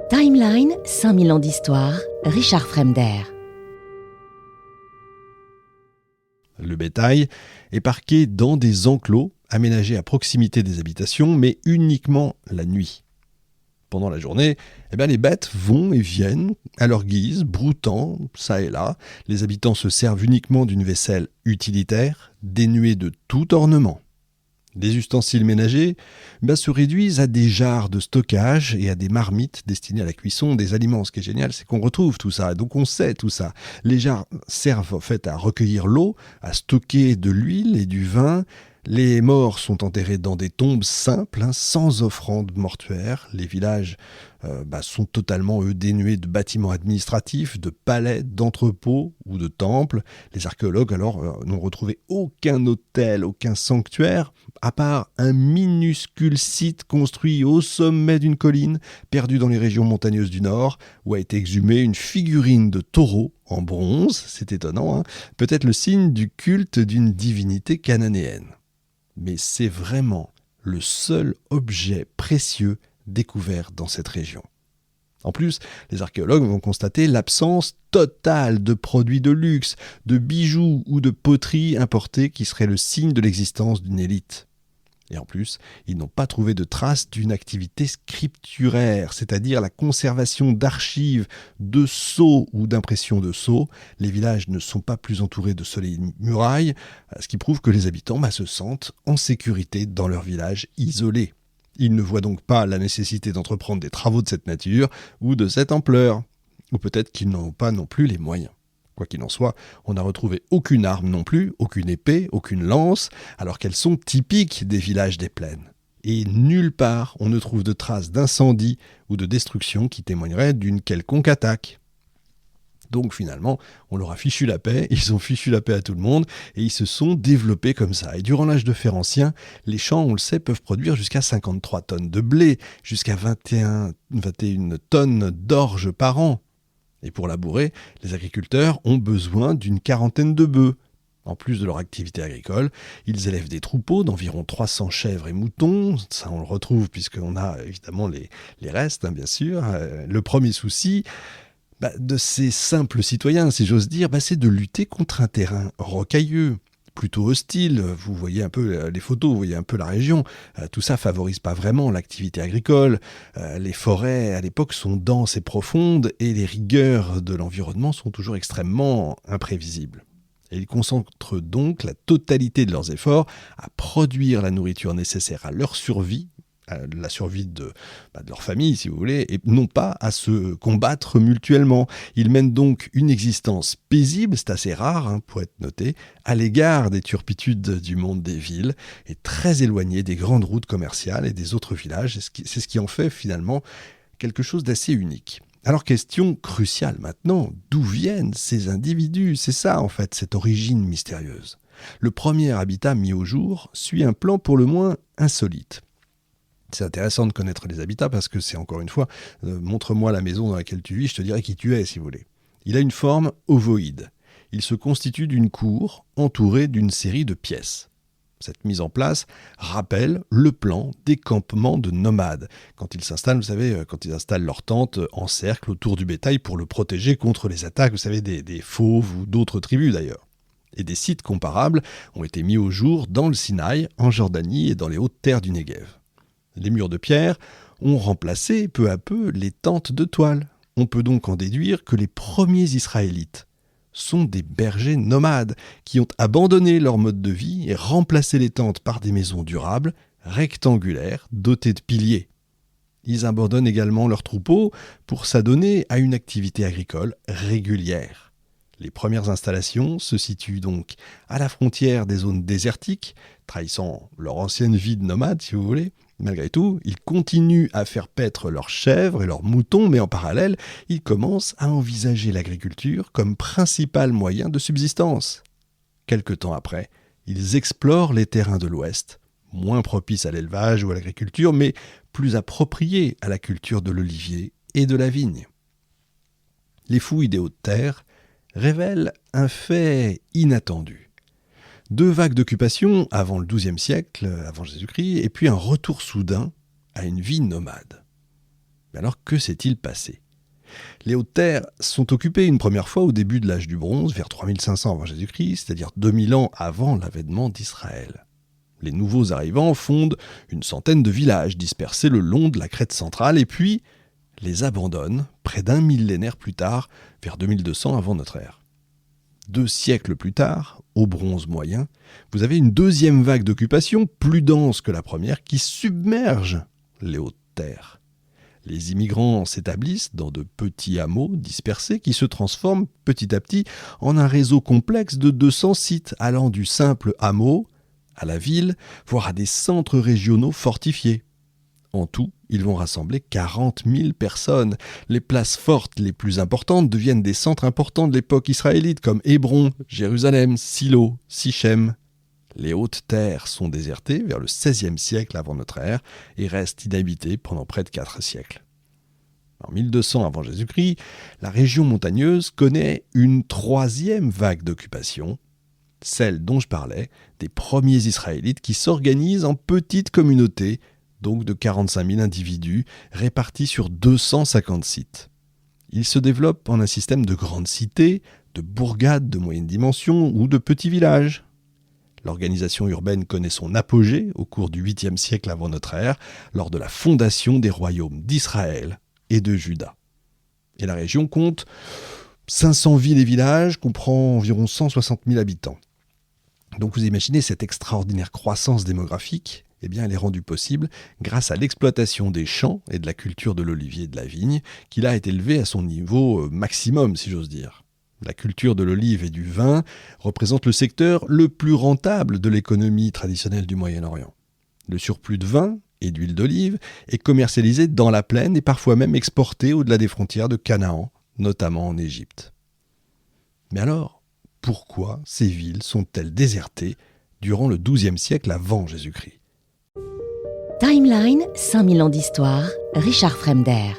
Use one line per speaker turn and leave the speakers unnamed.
Timeline, 5000 ans d'histoire, Richard Fremder.
Le bétail est parqué dans des enclos aménagés à proximité des habitations, mais uniquement la nuit. Pendant la journée, les bêtes vont et viennent à leur guise, broutant ça et là. Les habitants se servent uniquement d'une vaisselle utilitaire, dénuée de tout ornement. Les ustensiles ménagers se réduisent à des jarres de stockage et à des marmites destinées à la cuisson des aliments. Ce qui est génial, c'est qu'on retrouve tout ça, donc on sait tout ça. Les jarres servent en fait à recueillir l'eau, à stocker de l'huile et du vin. Les morts sont enterrés dans des tombes simples, sans offrande mortuaire. Les villages sont totalement, dénués de bâtiments administratifs, de palais, d'entrepôts ou de temples. Les archéologues, alors, n'ont retrouvé aucun autel, aucun sanctuaire, à part un minuscule site construit au sommet d'une colline, perdu dans les régions montagneuses du Nord, où a été exhumée une figurine de taureau en bronze, c'est étonnant, peut-être le signe du culte d'une divinité cananéenne. Mais c'est vraiment le seul objet précieux découvert dans cette région. En plus, les archéologues vont constater l'absence totale de produits de luxe, de bijoux ou de poteries importées qui seraient le signe de l'existence d'une élite. Et en plus, ils n'ont pas trouvé de traces d'une activité scripturaire, c'est-à-dire la conservation d'archives, de sceaux ou d'impressions de sceaux. Les villages ne sont pas plus entourés de solides murailles, ce qui prouve que les habitants se sentent en sécurité dans leur village isolé. Ils ne voient donc pas la nécessité d'entreprendre des travaux de cette nature ou de cette ampleur. Ou peut-être qu'ils n'ont pas non plus les moyens. Quoi qu'il en soit, on n'a retrouvé aucune arme non plus, aucune épée, aucune lance, alors qu'elles sont typiques des villages des plaines. Et nulle part on ne trouve de traces d'incendie ou de destruction qui témoigneraient d'une quelconque attaque. Donc finalement, on leur a fichu la paix, ils ont fichu la paix à tout le monde, et ils se sont développés comme ça. Et durant l'âge de fer ancien, les champs, on le sait, peuvent produire jusqu'à 53 tonnes de blé, jusqu'à 21 tonnes d'orge par an. Et pour labourer, les agriculteurs ont besoin d'une quarantaine de bœufs. En plus de leur activité agricole, ils élèvent des troupeaux d'environ 300 chèvres et moutons. Ça, on le retrouve puisqu'on a évidemment les restes, bien sûr. Le premier souci de ces simples citoyens, si j'ose dire, c'est de lutter contre un terrain rocailleux, plutôt hostile. Vous voyez un peu les photos, vous voyez un peu la région. Tout ça favorise pas vraiment l'activité agricole. Les forêts, à l'époque, sont denses et profondes et les rigueurs de l'environnement sont toujours extrêmement imprévisibles. Et ils concentrent donc la totalité de leurs efforts à produire la nourriture nécessaire à leur survie, à la survie de leur famille, si vous voulez, et non pas à se combattre mutuellement. Ils mènent donc une existence paisible, c'est assez rare pour être noté, à l'égard des turpitudes du monde des villes, et très éloignés des grandes routes commerciales et des autres villages. C'est ce qui en fait finalement quelque chose d'assez unique. Alors question cruciale maintenant, d'où viennent ces individus ? C'est ça en fait, cette origine mystérieuse. Le premier habitat mis au jour suit un plan pour le moins insolite. C'est intéressant de connaître les habitats parce que c'est encore une fois, montre-moi la maison dans laquelle tu vis, je te dirai qui tu es si vous voulez. Il a une forme ovoïde. Il se constitue d'une cour entourée d'une série de pièces. Cette mise en place rappelle le plan des campements de nomades. Quand ils s'installent, vous savez, quand ils installent leur tente en cercle autour du bétail pour le protéger contre les attaques, vous savez, des fauves ou d'autres tribus d'ailleurs. Et des sites comparables ont été mis au jour dans le Sinaï, en Jordanie et dans les hautes terres du Negev. Les murs de pierre ont remplacé peu à peu les tentes de toile. On peut donc en déduire que les premiers Israélites sont des bergers nomades qui ont abandonné leur mode de vie et remplacé les tentes par des maisons durables, rectangulaires, dotées de piliers. Ils abandonnent également leurs troupeaux pour s'adonner à une activité agricole régulière. Les premières installations se situent donc à la frontière des zones désertiques, trahissant leur ancienne vie de nomade si vous voulez. Malgré tout, ils continuent à faire paître leurs chèvres et leurs moutons, mais en parallèle, ils commencent à envisager l'agriculture comme principal moyen de subsistance. Quelque temps après, ils explorent les terrains de l'Ouest, moins propices à l'élevage ou à l'agriculture, mais plus appropriés à la culture de l'olivier et de la vigne. Les fouilles des hautes terres révèlent un fait inattendu. 2 vagues d'occupation avant le XIIe siècle, avant Jésus-Christ, et puis un retour soudain à une vie nomade. Mais alors, que s'est-il passé ? Les hautes terres sont occupées une première fois au début de l'âge du bronze, vers 3500 avant Jésus-Christ, c'est-à-dire 2000 ans avant l'avènement d'Israël. Les nouveaux arrivants fondent une centaine de villages dispersés le long de la crête centrale et puis les abandonnent près d'un millénaire plus tard, vers 2200 avant notre ère. 2 siècles plus tard, au bronze moyen, vous avez une deuxième vague d'occupation plus dense que la première qui submerge les hautes terres. Les immigrants s'établissent dans de petits hameaux dispersés qui se transforment petit à petit en un réseau complexe de 200 sites allant du simple hameau à la ville, voire à des centres régionaux fortifiés. En tout, ils vont rassembler 40 000 personnes. Les places fortes les plus importantes deviennent des centres importants de l'époque israélite comme Hébron, Jérusalem, Silo, Sichem. Les hautes terres sont désertées vers le XVIe siècle avant notre ère et restent inhabitées pendant près de 4 siècles. En 1200 avant Jésus-Christ, la région montagneuse connaît une 3e vague d'occupation, celle dont je parlais, des premiers Israélites qui s'organisent en petites communautés, donc de 45 000 individus, répartis sur 250 sites. Ils se développent en un système de grandes cités, de bourgades de moyenne dimension ou de petits villages. L'organisation urbaine connaît son apogée au cours du 8e siècle avant notre ère, lors de la fondation des royaumes d'Israël et de Juda. Et la région compte 500 villes et villages, comprend environ 160 000 habitants. Donc vous imaginez cette extraordinaire croissance démographique, eh bien elle est rendue possible grâce à l'exploitation des champs et de la culture de l'olivier et de la vigne, qui là est élevée à son niveau maximum, si j'ose dire. La culture de l'olive et du vin représente le secteur le plus rentable de l'économie traditionnelle du Moyen-Orient. Le surplus de vin et d'huile d'olive est commercialisé dans la plaine et parfois même exporté au-delà des frontières de Canaan, notamment en Égypte. Mais alors, pourquoi ces villes sont-elles désertées durant le XIIe siècle avant Jésus-Christ ?
Timeline, 5000 ans d'histoire, Richard Fremder.